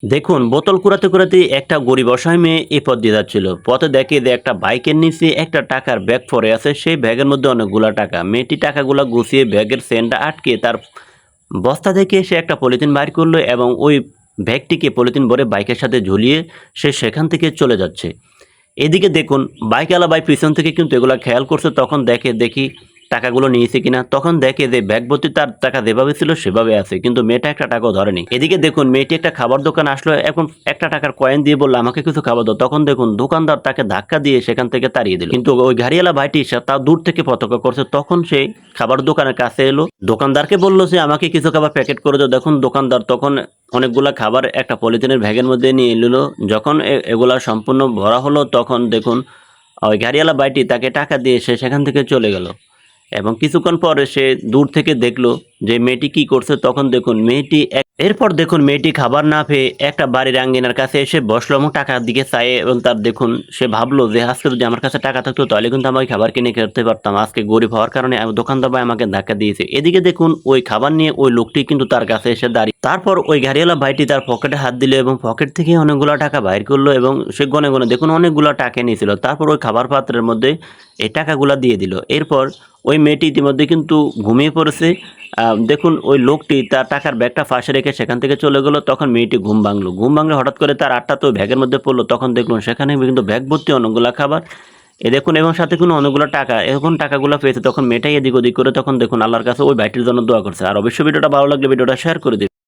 দেখুন বোতল কুড়াতে কুড়াতে একটা গরিব অসহায় মেয়ে এ পথ দিয়ে যাচ্ছিল। পথে দেখে যে একটা বাইকের নিচে একটা টাকার ব্যাগ পড়ে আছে। সেই ব্যাগের মধ্যে অনেকগুলা টাকা। মেয়েটি টাকাগুলা গুছিয়ে ব্যাগের চেইনটা আটকে তার বস্তা থেকে সে একটা পলিথিন বাইর করলো এবং ওই ব্যাগটিকে পলিথিন ভরে বাইকের সাথে ঝুলিয়ে সে সেখান থেকে চলে যাচ্ছে। এদিকে দেখুন বাইকওয়ালা ভাই পিছন থেকে কিন্তু এগুলা খেয়াল করছে, তখন দেখি টাকাগুলো নিয়েছে কিনা। তখন দেখে যে ব্যাগ ভর্তি তার টাকা যেভাবে ছিল সেভাবে আছে, কিন্তু মেয়েটা একটা টাকাও ধরেনি। এদিকে দেখুন মেয়েটি একটা খাবার দোকানে আসলো, এখন একটা টাকার কয়েন দিয়ে বললো আমাকে কিছু খাবার দাও। তখন দেখুন দোকানদার তাকে ধাক্কা দিয়ে সেখান থেকে তাড়িয়ে দিল, কিন্তু ওই গাড়িওয়ালা ভাইটি তা দূর থেকে পতাকা করছে। তখন সে খাবার দোকানের কাছে এলো, দোকানদারকে বললো যে আমাকে কিছু খাবার প্যাকেট করে দাও। দেখুন দোকানদার তখন অনেকগুলা খাবার একটা পলিথিনের ব্যাগের মধ্যে নিয়ে এলো। যখন এগুলা সম্পূর্ণ ভরা হলো তখন দেখুন ওই গাড়িওয়ালা ভাইটি তাকে টাকা দিয়ে সে সেখান থেকে চলে গেল। এবং কিছুক্ষণ পরে সে দূর থেকে দেখলো যে মেয়েটি কি করছে। তখন দেখুন এরপর দেখুন মেয়েটি খাবার না পেয়ে একটা বাড়ির আঙ্গিনার কাছে এসে বসলো এবং টাকার দিকে চায়, এবং তার দেখুন সে ভাবলো যে আজকে যদি আমার কাছে টাকা থাকতো তাহলে কিন্তু আমি ওই খাবার কিনে খেতে পারতাম। আজকে গরিব হওয়ার কারণে দোকানদার ভাই আমাকে ধাক্কা দিয়েছে। এদিকে দেখুন ওই খাবার নিয়ে ওই লোকটি কিন্তু তার কাছে এসে দাঁড়িয়ে। তারপর ওই গাড়িওয়ালা ভাইটি তার পকেটে হাত দিল এবং পকেট থেকে অনেকগুলো টাকা বাইর করলো এবং সে গনে গনে দেখুন অনেকগুলো টাকা নিয়েছিল। তারপর ওই খাবার পাত্রের মধ্যে এই টাকাগুলা দিয়ে দিল। এরপর ওই মেয়েটি ইতিমধ্যে কিন্তু ঘুমিয়ে পড়েছে। দেখুন ওই লোকটি তার টাকার ব্যাগটা ফাঁসে রেখে সেখান থেকে চলে গেল। তখন মেয়েটি ঘুম ভাঙলো হঠাৎ করে তার আটটা তো ব্যাগের মধ্যে পড়লো। তখন দেখুন সেখানে কিন্তু ব্যাগ ভর্তি অনেকগুলা খাবার দেখুন এবং সাথে কোনো অনেকগুলো টাকা। এখন টাকাগুলো পেয়েছে তখন মেয়েটাই এদিক ওদিক করে তখন দেখুন আল্লাহর কাছে ওই ভাইটির জন্য দোয়া করছে। আর অবশ্যই ভিডিওটা ভালো লাগলে ভিডিওটা শেয়ার করে দিন।